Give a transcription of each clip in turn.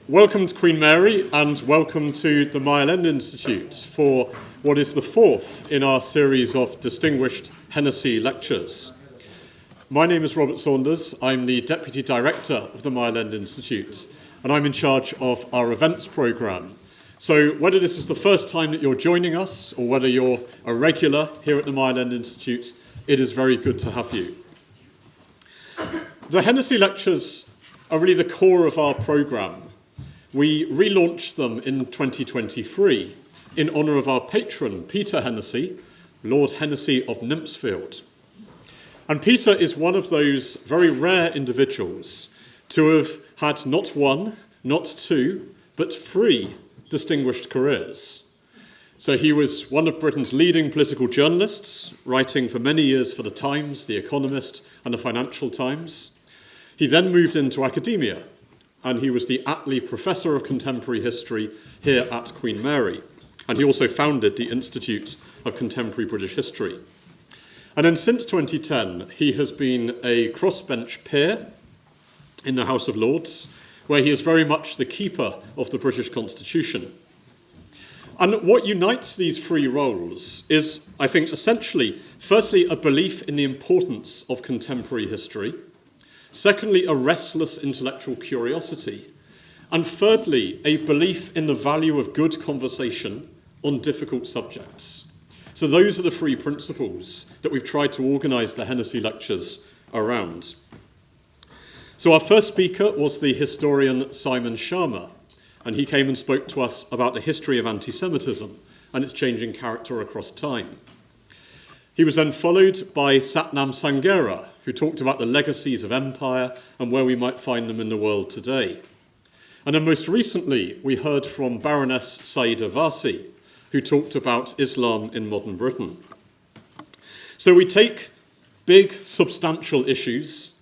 Welcome to Queen Mary and welcome to the Mile End Institute for what is the fourth in our series of distinguished Hennessy Lectures. My name is Robert Saunders. I'm the Deputy Director of the Mile End Institute and I'm in charge of our events programme. So whether this is the first time that you're joining us or whether you're a regular here at the Mile End Institute, it is very good to have you. The Hennessy Lectures are really the core of our programme. We relaunched them in 2023 in honour of our patron, Peter Hennessy, Lord Hennessy of Nymphsfield. And Peter is one of those very rare individuals to have had not one, not two, but three distinguished careers. So he was one of Britain's leading political journalists, writing for many years for The Times, The Economist, and The Financial Times. He then moved into academia, and he was the Attlee Professor of Contemporary History here at Queen Mary. And he also founded the Institute of Contemporary British History. And then since 2010, he has been a crossbench peer in the House of Lords, where he is very much the keeper of the British Constitution. And what unites these three roles is, I think, essentially, firstly, a belief in the importance of contemporary history, secondly, a restless intellectual curiosity, and thirdly, a belief in the value of good conversation on difficult subjects. So those are the three principles that we've tried to organise the Hennessy Lectures around. So our first speaker was the historian Simon Sharma, and he came and spoke to us about the history of anti-Semitism and its changing character across time. He was then followed by Satnam Sanghera, who talked about the legacies of empire and where we might find them in the world today. And then most recently, we heard from Baroness Saida Vasi, who talked about Islam in modern Britain. So we take big, substantial issues,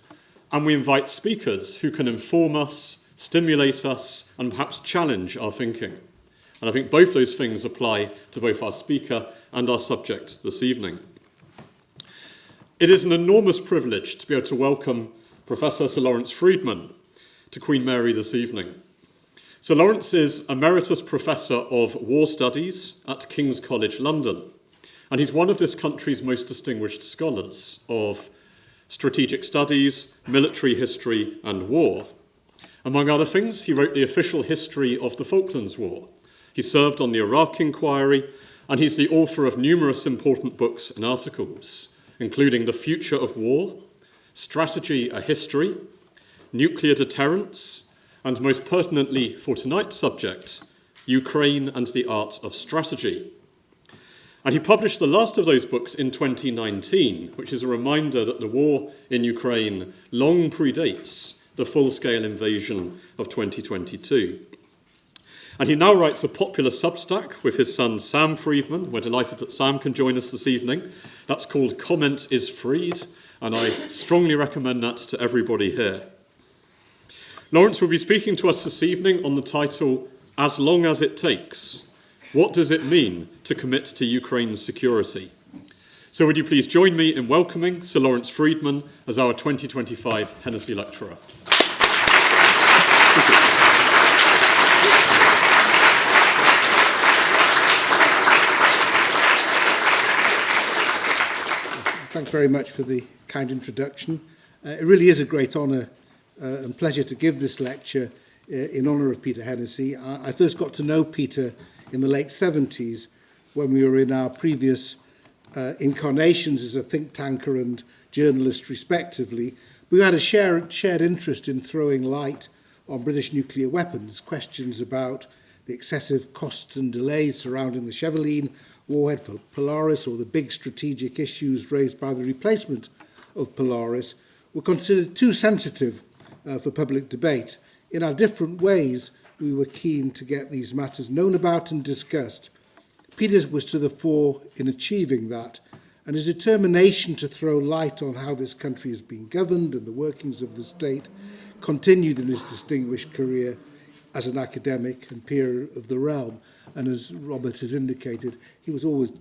and we invite speakers who can inform us, stimulate us, and perhaps challenge our thinking. And I think both those things apply to both our speaker and our subject this evening. It is an enormous privilege to be able to welcome Professor Sir Lawrence Freedman to Queen Mary this evening. Sir Lawrence is Emeritus Professor of War Studies at King's College London, and he's one of this country's most distinguished scholars of strategic studies, military history, and war. Among other things, he wrote the official history of the Falklands War. He served on the Iraq Inquiry, and he's the author of numerous important books and articles, including The Future of War, Strategy, a History, Nuclear Deterrence, and most pertinently for tonight's subject, Ukraine and the Art of Strategy. And he published the last of those books in 2019, which is a reminder that the war in Ukraine long predates the full-scale invasion of 2022. And he now writes a popular substack with his son Sam Freedman. We're delighted that Sam can join us this evening. That's called Comment is Freed, and I strongly recommend that to everybody here. Lawrence will be speaking to us this evening on the title, As Long as It Takes. What does it mean to commit to Ukraine's security? So would you please join me in welcoming Sir Lawrence Freedman as our 2025 Hennessy Lecturer. Thank you. Thanks very much for the kind introduction. It really is a great honour and pleasure to give this lecture in honour of Peter Hennessy. I first got to know Peter in the late 70s when we were in our previous incarnations as a think tanker and journalist respectively. We had a shared interest in throwing light on British nuclear weapons, questions about the excessive costs and delays surrounding the Cheveline warhead for Polaris or the big strategic issues raised by the replacement of Polaris were considered too sensitive for public debate. In our different ways, we were keen to get these matters known about and discussed. Peter was to the fore in achieving that, and his determination to throw light on how this country has been governed and the workings of the state continued in his distinguished career as an academic and peer of the realm. And as Robert has indicated, he was always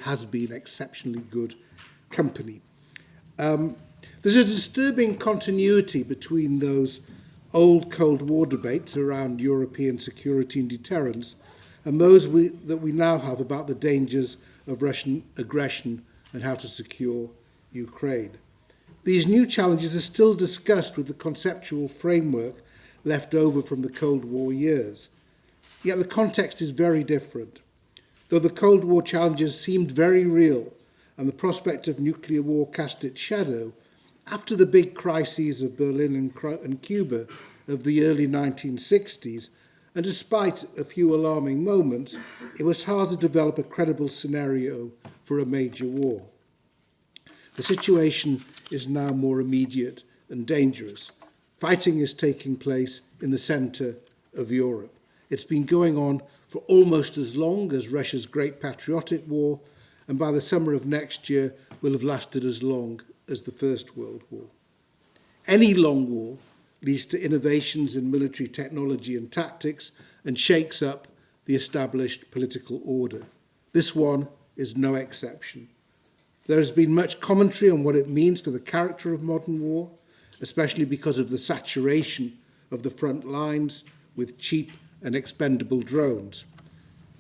has been exceptionally good company. There's a disturbing continuity between those old Cold War debates around European security and deterrence, and those that we now have about the dangers of Russian aggression and how to secure Ukraine. These new challenges are still discussed with the conceptual framework left over from the Cold War years. Yet the context is very different. Though the Cold War challenges seemed very real and the prospect of nuclear war cast its shadow, after the big crises of Berlin and Cuba of the early 1960s, and despite a few alarming moments, it was hard to develop a credible scenario for a major war. The situation is now more immediate and dangerous. Fighting is taking place in the centre of Europe. It's been going on for almost as long as Russia's Great Patriotic War, and by the summer of next year will have lasted as long as the First World War. Any long war leads to innovations in military technology and tactics and shakes up the established political order. This one is no exception. There has been much commentary on what it means for the character of modern war, especially because of the saturation of the front lines with cheap and expendable drones.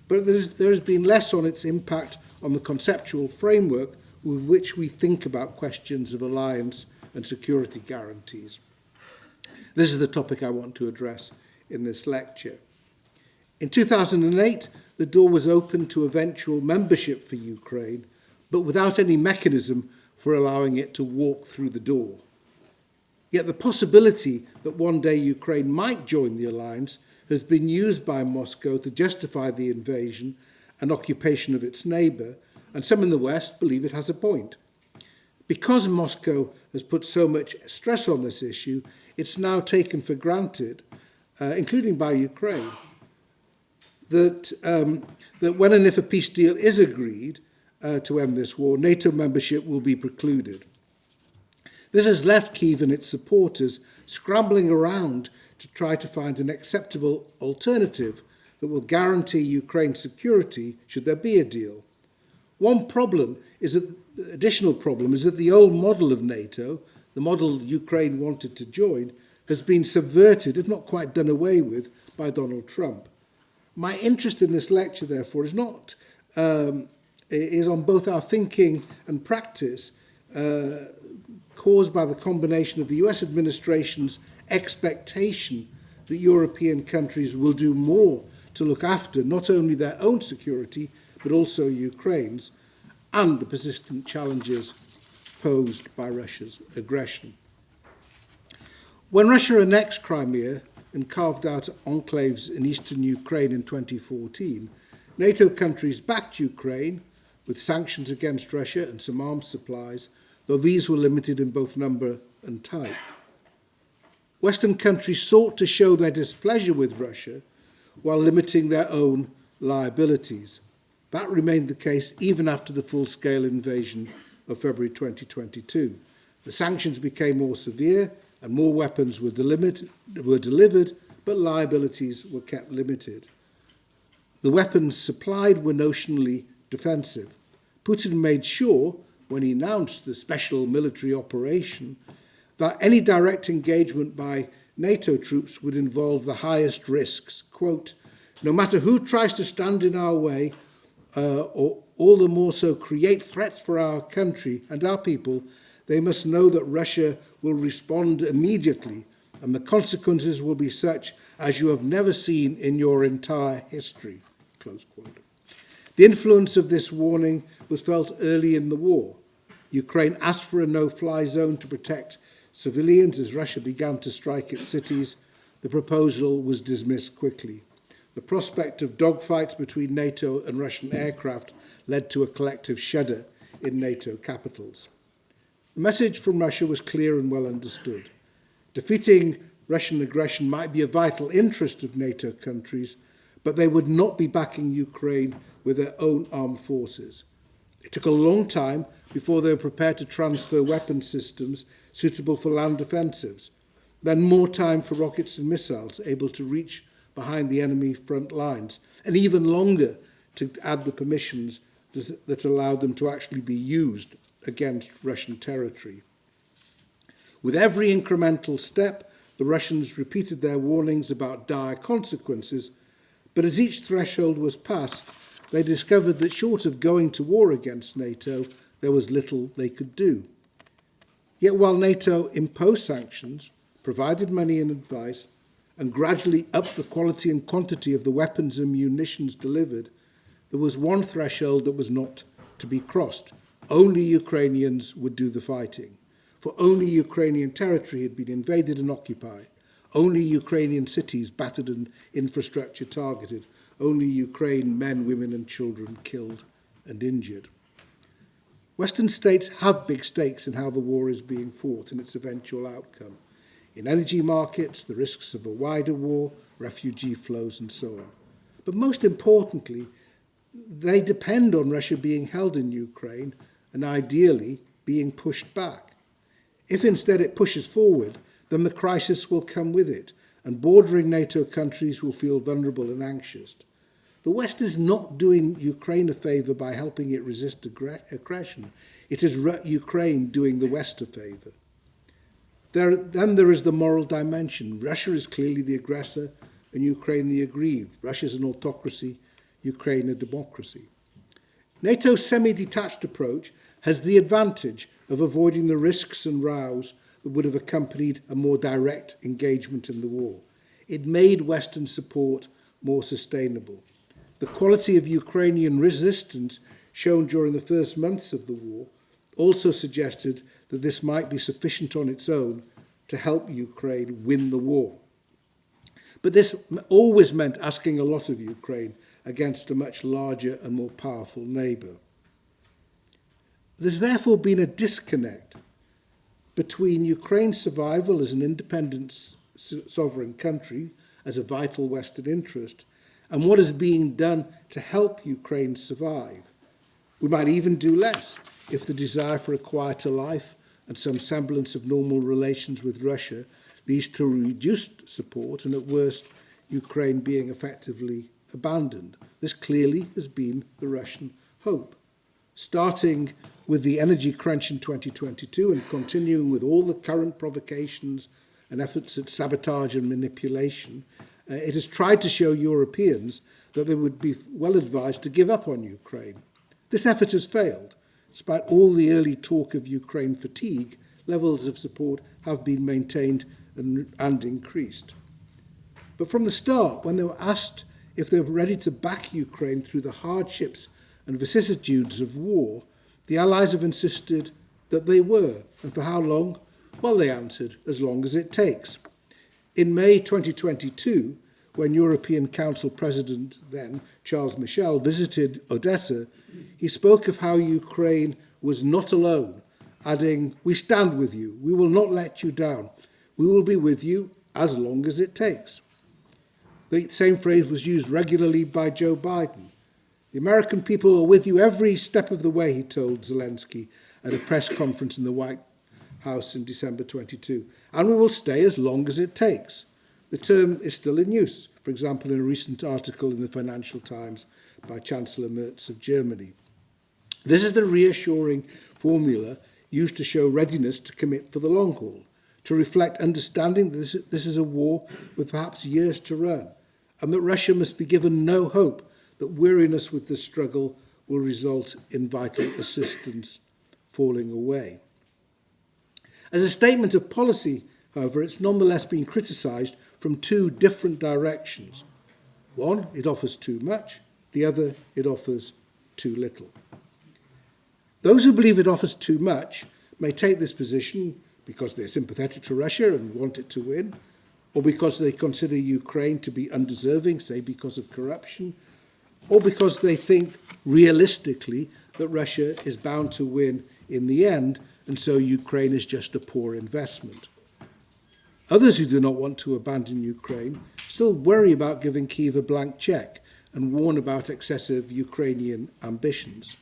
But there has been less on its impact on the conceptual framework with which we think about questions of alliance and security guarantees. This is the topic I want to address in this lecture. In 2008, the door was opened to eventual membership for Ukraine, but without any mechanism for allowing it to walk through the door. Yet the possibility that one day Ukraine might join the alliance has been used by Moscow to justify the invasion and occupation of its neighbour, and some in the West believe it has a point. Because Moscow has put so much stress on this issue, it's now taken for granted, including by Ukraine, that when and if a peace deal is agreed to end this war, NATO membership will be precluded. This has left Kyiv and its supporters scrambling around to try to find an acceptable alternative that will guarantee Ukraine's security should there be a deal. One additional problem is that the old model of NATO, the model Ukraine wanted to join, has been subverted, if not quite done away with, by Donald Trump. My interest in this lecture, therefore, is on both our thinking and practice, caused by the combination of the US administration's expectation that European countries will do more to look after not only their own security, but also Ukraine's, and the persistent challenges posed by Russia's aggression. When Russia annexed Crimea and carved out enclaves in eastern Ukraine in 2014, NATO countries backed Ukraine with sanctions against Russia and some arms supplies, though these were limited in both number and type. Western countries sought to show their displeasure with Russia while limiting their own liabilities. That remained the case even after the full-scale invasion of February 2022. The sanctions became more severe and more weapons were delivered, but liabilities were kept limited. The weapons supplied were notionally defensive. Putin made sure, when he announced the special military operation, that any direct engagement by NATO troops would involve the highest risks. Quote, no matter who tries to stand in our way, or all the more so create threats for our country and our people, they must know that Russia will respond immediately, and the consequences will be such as you have never seen in your entire history. Close quote. The influence of this warning was felt early in the war. Ukraine asked for a no-fly zone to protect civilians as Russia began to strike its cities. The proposal was dismissed quickly. The prospect of dogfights between NATO and Russian aircraft led to a collective shudder in NATO capitals. The message from Russia was clear and well understood. Defeating Russian aggression might be a vital interest of NATO countries, but they would not be backing Ukraine with their own armed forces. It took a long time before they were prepared to transfer weapon systems suitable for land offensives, then more time for rockets and missiles able to reach behind the enemy front lines, and even longer to add the permissions that allowed them to actually be used against Russian territory. With every incremental step, the Russians repeated their warnings about dire consequences, but as each threshold was passed, they discovered that short of going to war against NATO, there was little they could do. Yet while NATO imposed sanctions, provided money and advice, and gradually upped the quality and quantity of the weapons and munitions delivered, there was one threshold that was not to be crossed. Only Ukrainians would do the fighting, for only Ukrainian territory had been invaded and occupied, only Ukrainian cities battered and infrastructure targeted, only Ukraine men, women and children killed and injured. Western states have big stakes in how the war is being fought and its eventual outcome. In energy markets, the risks of a wider war, refugee flows and so on. But most importantly, they depend on Russia being held in Ukraine and ideally being pushed back. If instead it pushes forward, then the crisis will come with it, and bordering NATO countries will feel vulnerable and anxious. The West is not doing Ukraine a favour by helping it resist aggression. It is Ukraine doing the West a favour. Then there is the moral dimension. Russia is clearly the aggressor and Ukraine the aggrieved. Russia is an autocracy, Ukraine a democracy. NATO's semi-detached approach has the advantage of avoiding the risks and rows that would have accompanied a more direct engagement in the war. It made Western support more sustainable. The quality of Ukrainian resistance shown during the first months of the war also suggested that this might be sufficient on its own to help Ukraine win the war. But this always meant asking a lot of Ukraine against a much larger and more powerful neighbour. There's therefore been a disconnect between Ukraine's survival as an independent sovereign country, as a vital Western interest, and what is being done to help Ukraine survive. We might even do less if the desire for a quieter life and some semblance of normal relations with Russia leads to reduced support and, at worst, Ukraine being effectively abandoned. This clearly has been the Russian hope. Starting with the energy crunch in 2022 and continuing with all the current provocations and efforts at sabotage and manipulation, it has tried to show Europeans that they would be well advised to give up on Ukraine. This effort has failed. Despite all the early talk of Ukraine fatigue, levels of support have been maintained and increased. But from the start, when they were asked if they were ready to back Ukraine through the hardships and vicissitudes of war, the Allies have insisted that they were. And for how long? Well, they answered, as long as it takes. In May 2022, when European Council President then, Charles Michel, visited Odessa, he spoke of how Ukraine was not alone, adding, "We stand with you. We will not let you down. We will be with you as long as it takes." The same phrase was used regularly by Joe Biden. "The American people are with you every step of the way," he told Zelensky at a press conference in the White House in December 22, "and we will stay as long as it takes." The term is still in use, for example, in a recent article in the Financial Times by Chancellor Merz of Germany. This is the reassuring formula used to show readiness to commit for the long haul, to reflect understanding that this is a war with perhaps years to run, and that Russia must be given no hope that weariness with the struggle will result in vital assistance falling away. As a statement of policy, however, it's nonetheless been criticised from two different directions. One, it offers too much. The other, it offers too little. Those who believe it offers too much may take this position because they're sympathetic to Russia and want it to win, or because they consider Ukraine to be undeserving, say because of corruption, or because they think realistically that Russia is bound to win in the end, and so Ukraine is just a poor investment. Others who do not want to abandon Ukraine still worry about giving Kyiv a blank cheque and warn about excessive Ukrainian ambitions.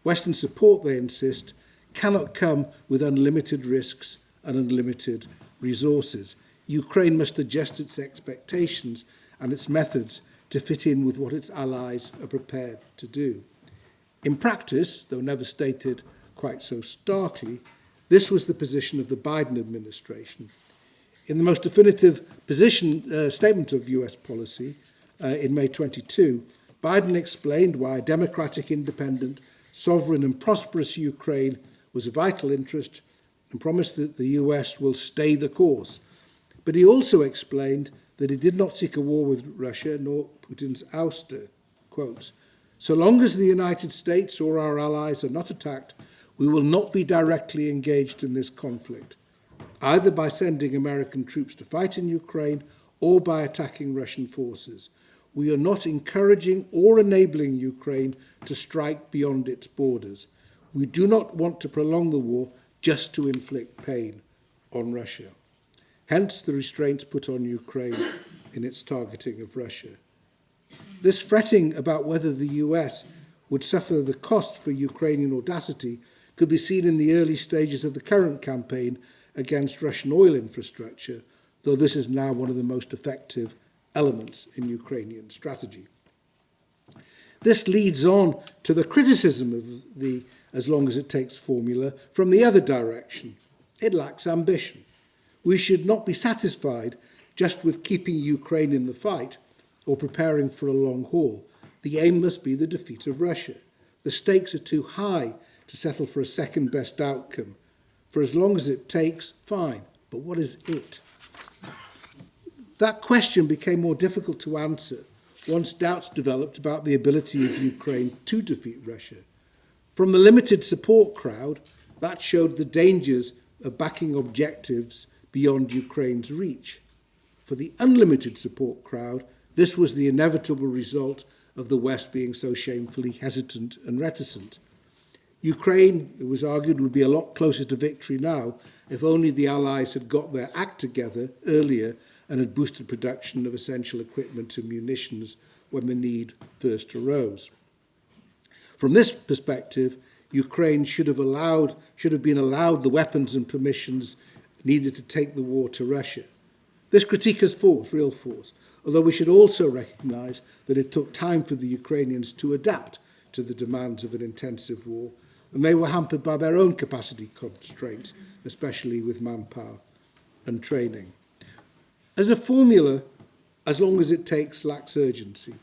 Western support, they insist, cannot come with unlimited risks and unlimited resources. Ukraine must adjust its expectations and its methods to fit in with what its allies are prepared to do. In practice, though never stated quite so starkly, this was the position of the Biden administration. In the most definitive statement of US policy in May 22, Biden explained why a democratic, independent, sovereign and prosperous Ukraine was a vital interest and promised that the US will stay the course. But he also explained that he did not seek a war with Russia nor Putin's ouster. Quotes, "So long as the United States or our allies are not attacked, we will not be directly engaged in this conflict, either by sending American troops to fight in Ukraine or by attacking Russian forces. We are not encouraging or enabling Ukraine to strike beyond its borders. We do not want to prolong the war just to inflict pain on Russia." Hence the restraints put on Ukraine in its targeting of Russia. This fretting about whether the US would suffer the cost for Ukrainian audacity could be seen in the early stages of the current campaign against Russian oil infrastructure, though this is now one of the most effective elements in Ukrainian strategy. This leads on to the criticism of the "as long as it takes" formula from the other direction. It lacks ambition. We should not be satisfied just with keeping Ukraine in the fight or preparing for a long haul. The aim must be the defeat of Russia. The stakes are too high to settle for a second best outcome. For as long as it takes, fine, but what is it? That question became more difficult to answer once doubts developed about the ability of Ukraine to defeat Russia. From the limited support crowd, that showed the dangers of backing objectives beyond Ukraine's reach. For the unlimited support crowd, this was the inevitable result of the West being so shamefully hesitant and reticent. Ukraine, it was argued, would be a lot closer to victory now if only the Allies had got their act together earlier and had boosted production of essential equipment and munitions when the need first arose. From this perspective, Ukraine should have been allowed the weapons and permissions needed to take the war to Russia. This critique has force, real force, although we should also recognise that it took time for the Ukrainians to adapt to the demands of an intensive war, and they were hampered by their own capacity constraints, especially with manpower and training. As a formula, as long as it takes, lacks urgency.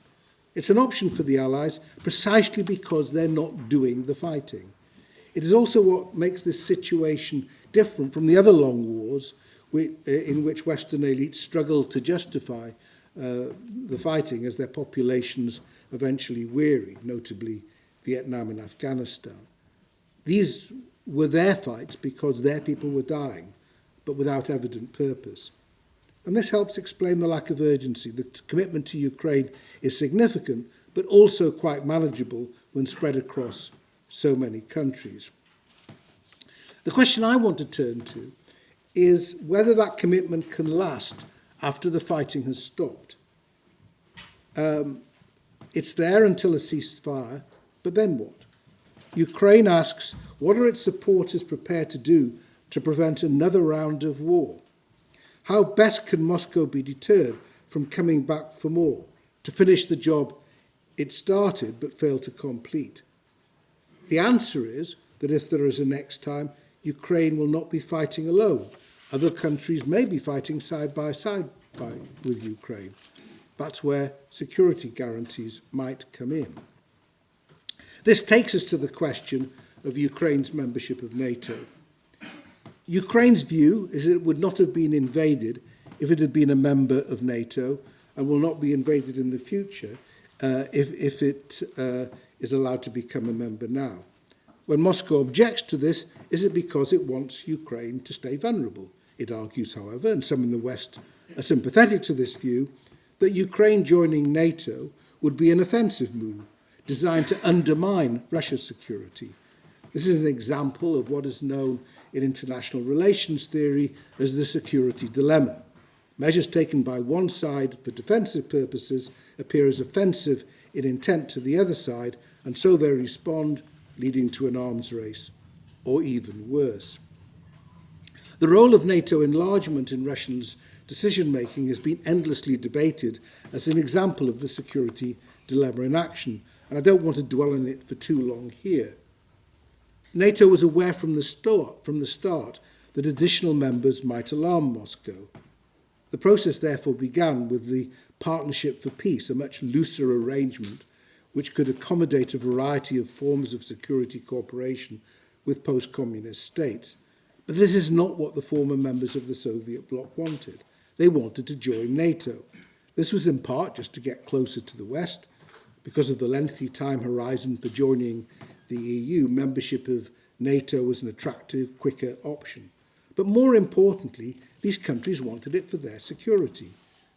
It's an option for the Allies precisely because they're not doing the fighting. It is also what makes this situation different from the other long wars in which Western elites struggled to justify the fighting as their populations eventually wearied, notably Vietnam and Afghanistan. These were their fights because their people were dying, but without evident purpose. And this helps explain the lack of urgency. The commitment to Ukraine is significant, but also quite manageable when spread across so many countries. The question I want to turn to is whether that commitment can last after the fighting has stopped. It's there until a ceasefire, but then what? Ukraine asks, what are its supporters prepared to do to prevent another round of war? How best can Moscow be deterred from coming back for more, to finish the job it started but failed to complete? The answer is that if there is a next time, Ukraine will not be fighting alone. Other countries may be fighting side by side with Ukraine. That's where security guarantees might come in. This takes us to the question of Ukraine's membership of NATO. Ukraine's view is that it would not have been invaded if it had been a member of NATO and will not be invaded in the future if it is allowed to become a member now. When Moscow objects to this, is it because it wants Ukraine to stay vulnerable? It argues, however, and some in the West are sympathetic to this view, that Ukraine joining NATO would be an offensive move designed to undermine Russia's security. This is an example of what is known in international relations theory as the security dilemma. Measures taken by one side for defensive purposes appear as offensive in intent to the other side, and so they respond, leading to an arms race, or even worse. The role of NATO enlargement in Russia's decision-making has been endlessly debated as an example of the security dilemma in action, and I don't want to dwell on it for too long here. NATO was aware from the start that additional members might alarm Moscow. The process therefore began with the Partnership for Peace, a much looser arrangement which could accommodate a variety of forms of security cooperation with post-communist states. But this is not what the former members of the Soviet bloc wanted. They wanted to join NATO. This was in part just to get closer to the West. Because of the lengthy time horizon for joining the EU, membership of NATO was an attractive, quicker option. But more importantly, these countries wanted it for their security.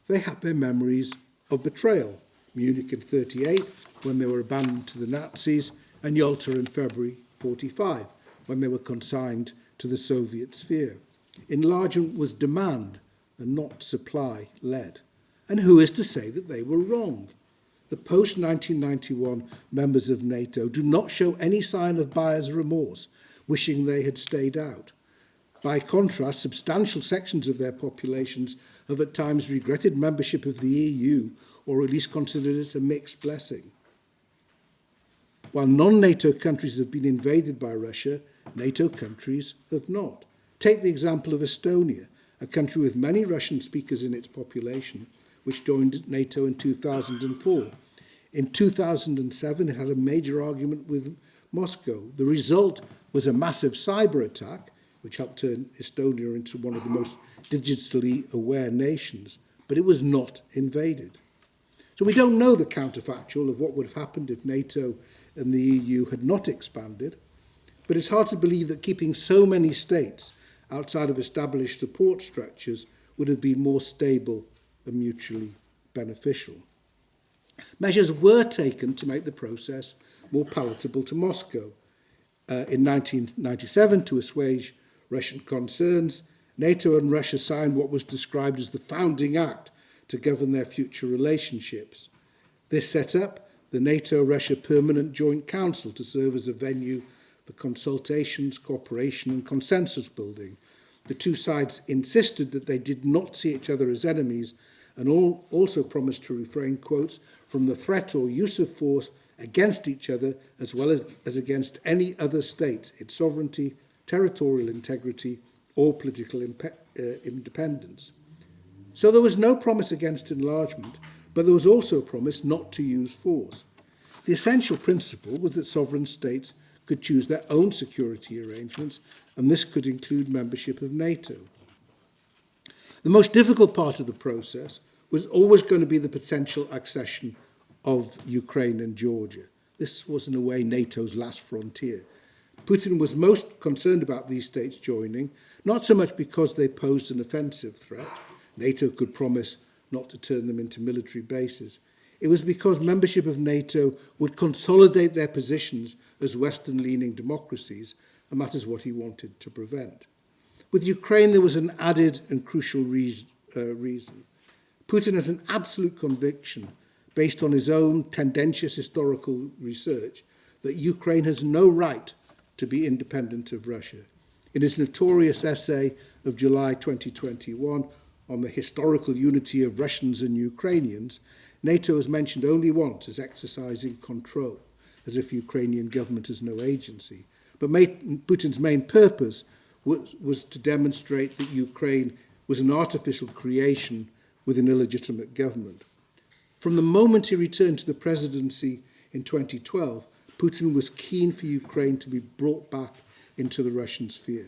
They had their memories of betrayal. Munich in 1938, when they were abandoned to the Nazis, and Yalta in February 1945, when they were consigned to the Soviet sphere. Enlargement was demand and not supply-led. And who is to say that they were wrong? The post-1991 members of NATO do not show any sign of buyer's remorse, wishing they had stayed out. By contrast, substantial sections of their populations have at times regretted membership of the EU, or at least considered it a mixed blessing. While non-NATO countries have been invaded by Russia, NATO countries have not. Take the example of Estonia, a country with many Russian speakers in its population, which joined NATO in 2004. In 2007, it had a major argument with Moscow. The result was a massive cyber attack, which helped turn Estonia into one of the most digitally aware nations, but it was not invaded. So we don't know the counterfactual of what would have happened if NATO and the EU had not expanded, but it's hard to believe that keeping so many states outside of established support structures would have been more stable and mutually beneficial. Measures were taken to make the process more palatable to Moscow. In 1997, to assuage Russian concerns, NATO and Russia signed what was described as the founding act to govern their future relationships. This set up the NATO-Russia Permanent Joint Council to serve as a venue for consultations, cooperation and consensus building. The two sides insisted that they did not see each other as enemies and also promised to refrain, quotes, from the threat or use of force against each other as well as against any other state, its sovereignty, territorial integrity or political independence. So there was no promise against enlargement, but there was also a promise not to use force. The essential principle was that sovereign states could choose their own security arrangements, and this could include membership of NATO. The most difficult part of the process was always going to be the potential accession of Ukraine and Georgia. This was, in a way, NATO's last frontier. Putin was most concerned about these states joining, not so much because they posed an offensive threat. NATO could promise not to turn them into military bases. It was because membership of NATO would consolidate their positions as Western-leaning democracies, and that is what he wanted to prevent. With Ukraine, there was an added and crucial reason. Putin has an absolute conviction, based on his own tendentious historical research, that Ukraine has no right to be independent of Russia. In his notorious essay of July 2021 on the historical unity of Russians and Ukrainians, NATO is mentioned only once as exercising control, as if Ukrainian government has no agency. But Putin's main purpose was to demonstrate that Ukraine was an artificial creation with an illegitimate government. From the moment he returned to the presidency in 2012, Putin was keen for Ukraine to be brought back into the Russian sphere.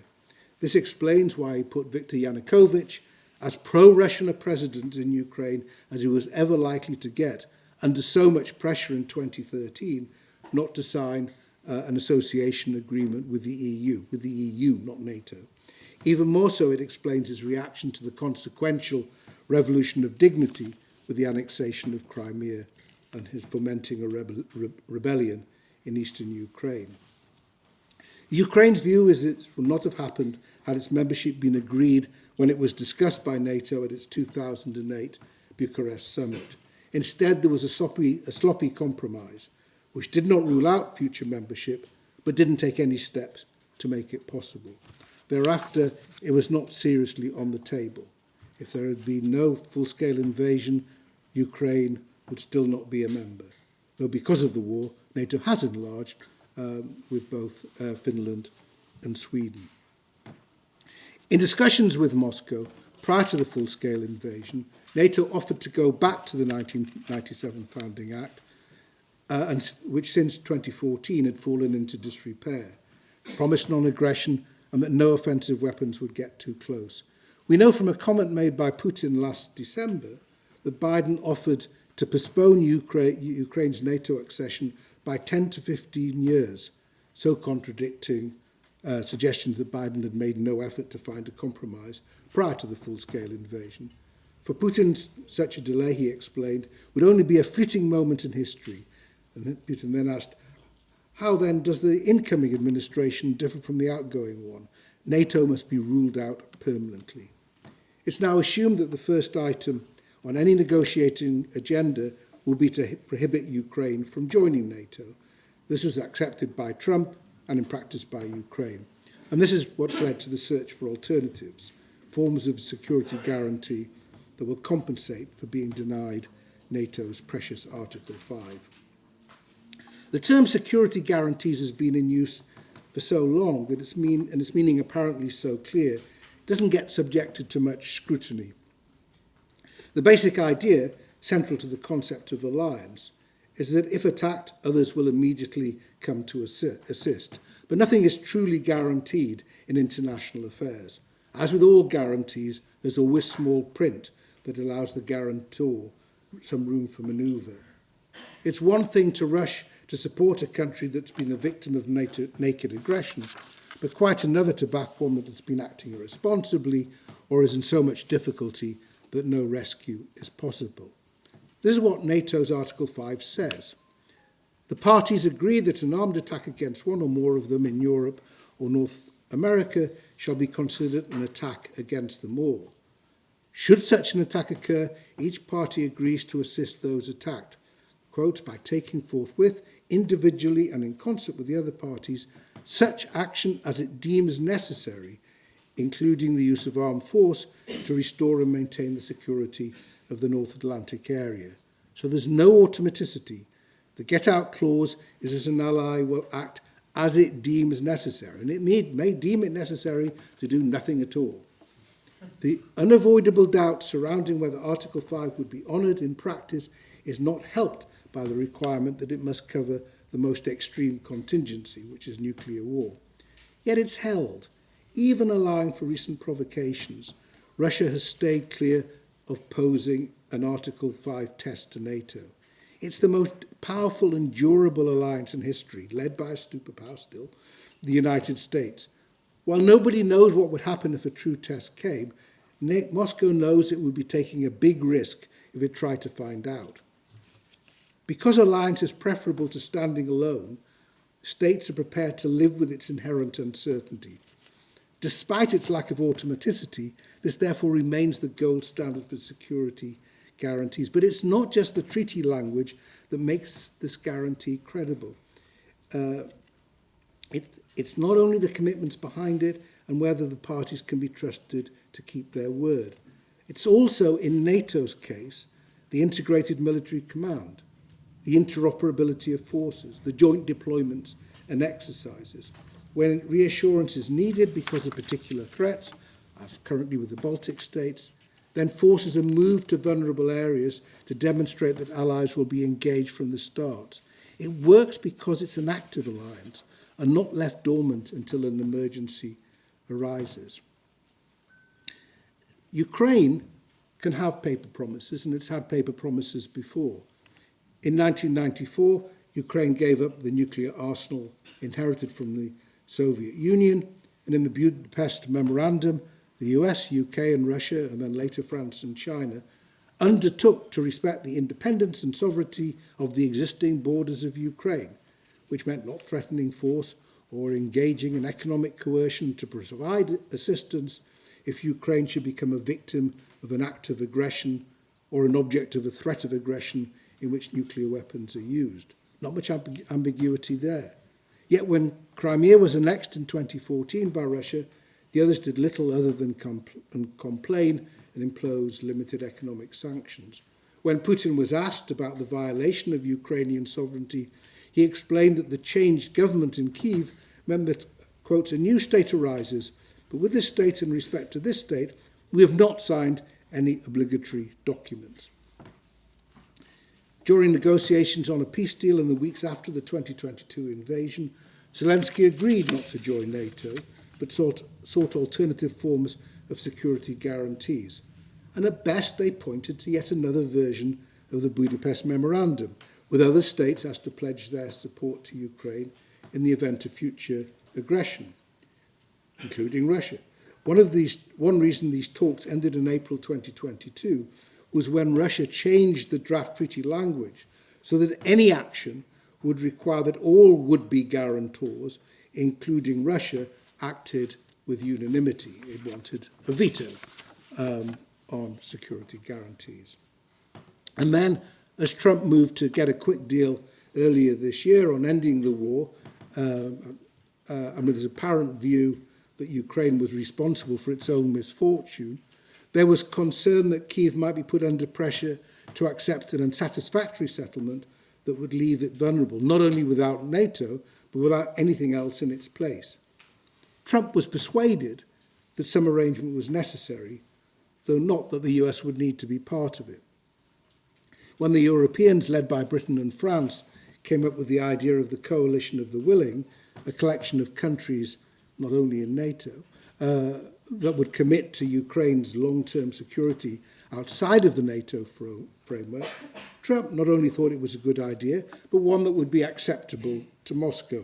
This explains why he put Viktor Yanukovych as pro-Russian a president in Ukraine as he was ever likely to get, under so much pressure in 2013 not to sign an association agreement with the EU, not NATO. Even more so, it explains his reaction to the consequential revolution of dignity with the annexation of Crimea and his fomenting a rebellion in eastern Ukraine. Ukraine's view is it would not have happened had its membership been agreed when it was discussed by NATO at its 2008 Bucharest summit. Instead, there was a sloppy compromise, which did not rule out future membership, but didn't take any steps to make it possible. Thereafter, it was not seriously on the table. If there had been no full-scale invasion, Ukraine would still not be a member, though because of the war, NATO has enlarged with both Finland and Sweden. In discussions with Moscow, prior to the full-scale invasion, NATO offered to go back to the 1997 Founding Act, which since 2014 had fallen into disrepair, promised non-aggression and that no offensive weapons would get too close. We know from a comment made by Putin last December that Biden offered to postpone Ukraine's NATO accession by 10 to 15 years, so contradicting suggestions that Biden had made no effort to find a compromise prior to the full-scale invasion. For Putin, such a delay, he explained, would only be a fleeting moment in history. And Putin then asked, how then does the incoming administration differ from the outgoing one? NATO must be ruled out permanently. It's now assumed that the first item on any negotiating agenda will be to prohibit Ukraine from joining NATO. This was accepted by Trump and in practice by Ukraine. And this is what's led to the search for alternatives, forms of security guarantee that will compensate for being denied NATO's precious Article 5. The term security guarantees has been in use for so long that its meaning apparently so clear, it doesn't get subjected to much scrutiny. The basic idea, central to the concept of alliance, is that if attacked, others will immediately come to assist. But nothing is truly guaranteed in international affairs. As with all guarantees, there's always small print that allows the guarantor some room for manoeuvre. It's one thing to rush to support a country that's been the victim of naked aggression, but quite another to back one that has been acting irresponsibly or is in so much difficulty that no rescue is possible. This is what NATO's Article 5 says. The parties agree that an armed attack against one or more of them in Europe or North America shall be considered an attack against them all. Should such an attack occur, each party agrees to assist those attacked, quote, by taking forthwith, individually and in concert with the other parties, such action as it deems necessary, including the use of armed force, to restore and maintain the security of the North Atlantic area. So there's no automaticity. The get-out clause is that an ally will act as it deems necessary, and it may deem it necessary to do nothing at all. The unavoidable doubt surrounding whether Article 5 would be honoured in practice is not helped by the requirement that it must cover the most extreme contingency, which is nuclear war. Yet it's held. Even allowing for recent provocations, Russia has stayed clear of posing an Article 5 test to NATO. It's the most powerful and durable alliance in history, led by a superpower still, the United States. While nobody knows what would happen if a true test came, Moscow knows it would be taking a big risk if it tried to find out. Because alliance is preferable to standing alone, states are prepared to live with its inherent uncertainty. Despite its lack of automaticity, this therefore remains the gold standard for security guarantees. But it's not just the treaty language that makes this guarantee credible. It's not only the commitments behind it and whether the parties can be trusted to keep their word. It's also, in NATO's case, the integrated military command, the interoperability of forces, the joint deployments and exercises. When reassurance is needed because of particular threats, as currently with the Baltic states, then forces are moved to vulnerable areas to demonstrate that allies will be engaged from the start. It works because it's an active alliance and not left dormant until an emergency arises. Ukraine can have paper promises, and it's had paper promises before. In 1994, Ukraine gave up the nuclear arsenal inherited from the Soviet Union, and in the Budapest Memorandum, the US, UK and Russia, and then later France and China, undertook to respect the independence and sovereignty of the existing borders of Ukraine, which meant not threatening force or engaging in economic coercion to provide assistance if Ukraine should become a victim of an act of aggression or an object of a threat of aggression in which nuclear weapons are used. Not much ambiguity there. Yet when Crimea was annexed in 2014 by Russia, the others did little other than complain and impose limited economic sanctions. When Putin was asked about the violation of Ukrainian sovereignty, he explained that the changed government in Kyiv meant that, quote, a new state arises, but with this state and respect to this state, We have not signed any obligatory documents. During negotiations on a peace deal in the weeks after the 2022 invasion, Zelensky agreed not to join NATO, but sought alternative forms of security guarantees. And at best, they pointed to yet another version of the Budapest Memorandum, with other states asked to pledge their support to Ukraine in the event of future aggression, including Russia. One reason these talks ended in April 2022 was when Russia changed the draft treaty language so that any action would require that all would-be guarantors, including Russia, acted with unanimity. It wanted a veto on security guarantees. And then, as Trump moved to get a quick deal earlier this year on ending the war, and with his apparent view that Ukraine was responsible for its own misfortune, there was concern that Kyiv might be put under pressure to accept an unsatisfactory settlement that would leave it vulnerable, not only without NATO, but without anything else in its place. Trump was persuaded that some arrangement was necessary, though not that the US would need to be part of it. When the Europeans, led by Britain and France, came up with the idea of the coalition of the willing, a collection of countries, not only in NATO, that would commit to Ukraine's long-term security outside of the NATO framework, Trump not only thought it was a good idea, but one that would be acceptable to Moscow.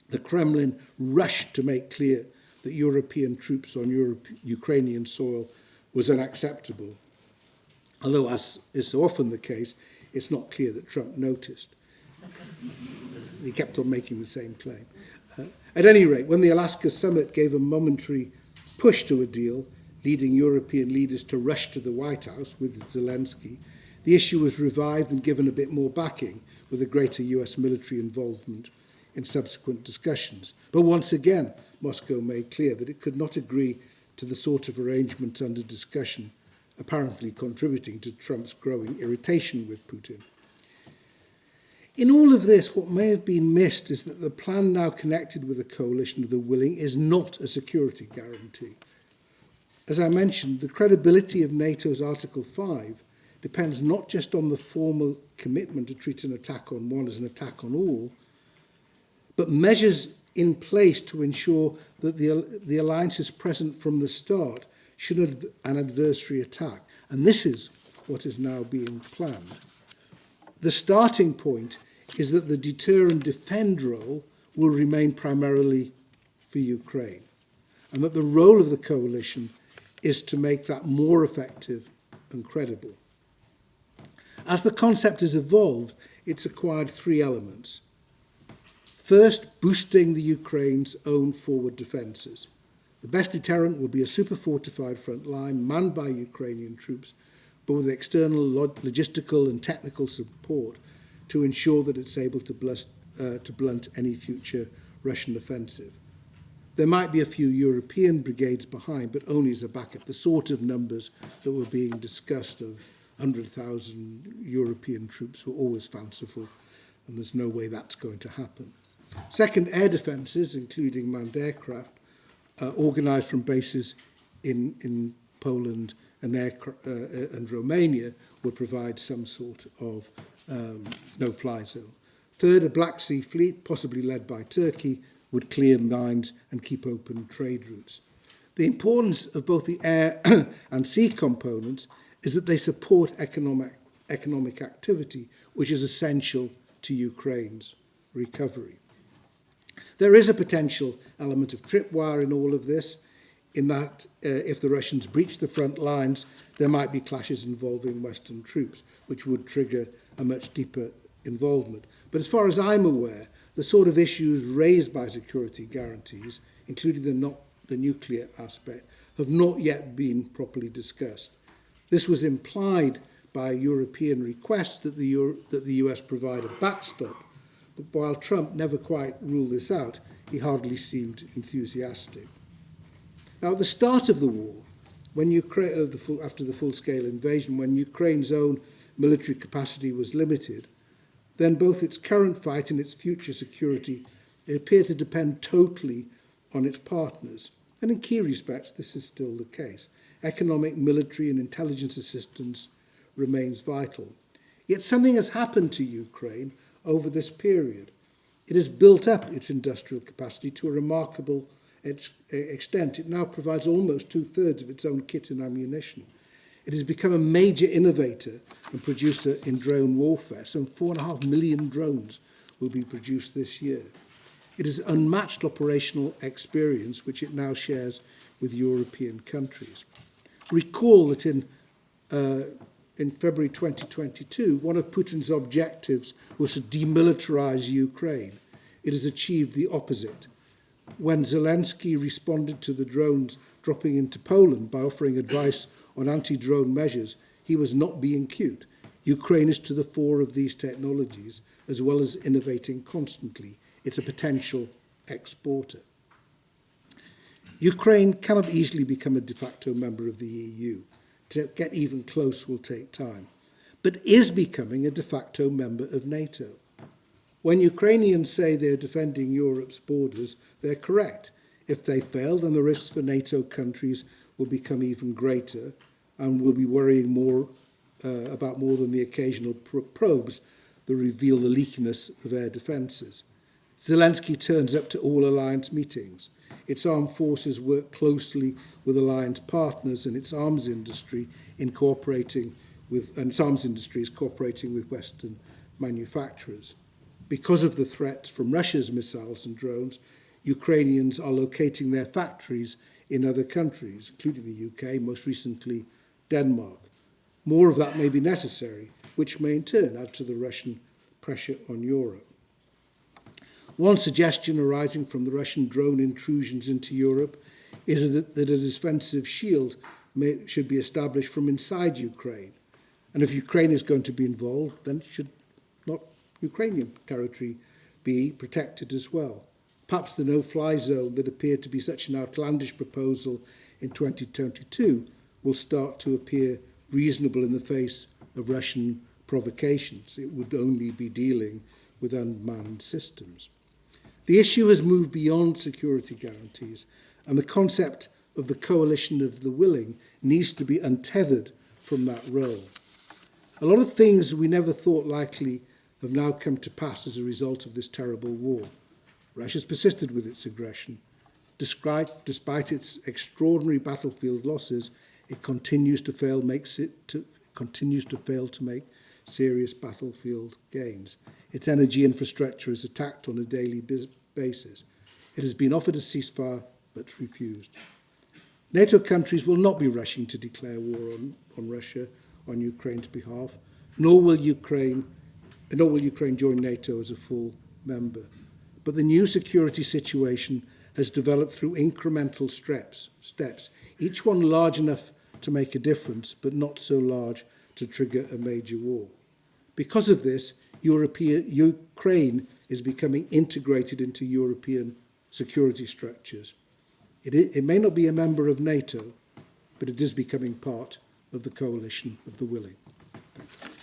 The Kremlin rushed to make clear that European troops on Ukrainian soil was unacceptable, although, as is so often the case, it's not clear that Trump noticed. He kept on making the same claim. At any rate, when the Alaska summit gave a momentary push to a deal, leading European leaders to rush to the White House with Zelensky, the issue was revived and given a bit more backing with a greater US military involvement in subsequent discussions. But once again, Moscow made clear that it could not agree to the sort of arrangement under discussion, apparently contributing to Trump's growing irritation with Putin. In all of this, what may have been missed is that the plan now connected with the coalition of the willing is not a security guarantee. As I mentioned, the credibility of NATO's Article 5 depends not just on the formal commitment to treat an attack on one as an attack on all, but measures in place to ensure that the alliance is present from the start should an adversary attack. And this is what is now being planned. The starting point is that the deter and defend role will remain primarily for Ukraine, and that the role of the coalition is to make that more effective and credible. As the concept has evolved, it's acquired three elements. First, boosting the Ukraine's own forward defences. The best deterrent will be a super-fortified front line manned by Ukrainian troops, but with external logistical and technical support to ensure that it's able to blunt any future Russian offensive. There might be a few European brigades behind, but only as a backup. The sort of numbers that were being discussed of 100,000 European troops were always fanciful, and there's no way that's going to happen. Second, air defences, including manned aircraft, organised from bases in Poland and Romania, would provide some sort of no-fly zone. Third, a Black Sea fleet, possibly led by Turkey, would clear mines and keep open trade routes. The importance of both the air and sea components is that they support economic activity, which is essential to Ukraine's recovery. There is a potential element of tripwire in all of this, in that if the Russians breach the front lines, there might be clashes involving Western troops, which would trigger a much deeper involvement. But as far as I'm aware, the sort of issues raised by security guarantees, including the nuclear aspect, have not yet been properly discussed. This was implied by European requests that the US provide a backstop, but while Trump never quite ruled this out, he hardly seemed enthusiastic. Now, at the start of the war, after the full-scale invasion, when Ukraine's own military capacity was limited, then both its current fight and its future security appear to depend totally on its partners. And in key respects, this is still the case. economic, military and intelligence assistance remains vital. Yet something has happened to Ukraine over this period. It has built up its industrial capacity to a remarkable extent. It now provides almost 2/3 of its own kit and ammunition. It has become a major innovator and producer in drone warfare. Some 4.5 million drones will be produced this year. It has unmatched operational experience, which it now shares with European countries. Recall that in February 2022, one of Putin's objectives was to demilitarize Ukraine. It has achieved the opposite. When Zelensky responded to the drones dropping into Poland by offering advice on anti-drone measures, he was not being cute. Ukraine is to the fore of these technologies, as well as innovating constantly. It's a potential exporter. Ukraine cannot easily become a de facto member of the EU. To get even close will take time, but is becoming a de facto member of NATO. When Ukrainians say they're defending Europe's borders, they're correct. If they fail, then the risks for NATO countries will become even greater and will be worrying about more than the occasional probes that reveal the leakiness of air defences. Zelensky turns up to all alliance meetings. Its armed forces work closely with alliance partners, and its arms industry is cooperating with Western manufacturers. Because of the threats from Russia's missiles and drones, Ukrainians are locating their factories in other countries, including the UK, most recently Denmark. More of that may be necessary, which may in turn add to the Russian pressure on Europe. One suggestion arising from the Russian drone intrusions into Europe is that a defensive shield should be established from inside Ukraine. And if Ukraine is going to be involved, then should not Ukrainian territory be protected as well? Perhaps the no-fly zone that appeared to be such an outlandish proposal in 2022 will start to appear reasonable in the face of Russian provocations. It would only be dealing with unmanned systems. The issue has moved beyond security guarantees, and the concept of the coalition of the willing needs to be untethered from that role. A lot of things we never thought likely have now come to pass as a result of this terrible war. Russia's persisted with its aggression. Despite its extraordinary battlefield losses, it continues to fail to make serious battlefield gains. Its energy infrastructure is attacked on a daily basis. It has been offered a ceasefire, but refused. NATO countries will not be rushing to declare war on Russia on Ukraine's behalf, nor will Ukraine join NATO as a full member. But the new security situation has developed through incremental steps, each one large enough to make a difference, but not so large to trigger a major war. Because of this, Ukraine is becoming integrated into European security structures. It may not be a member of NATO, but it is becoming part of the coalition of the willing. Thank you.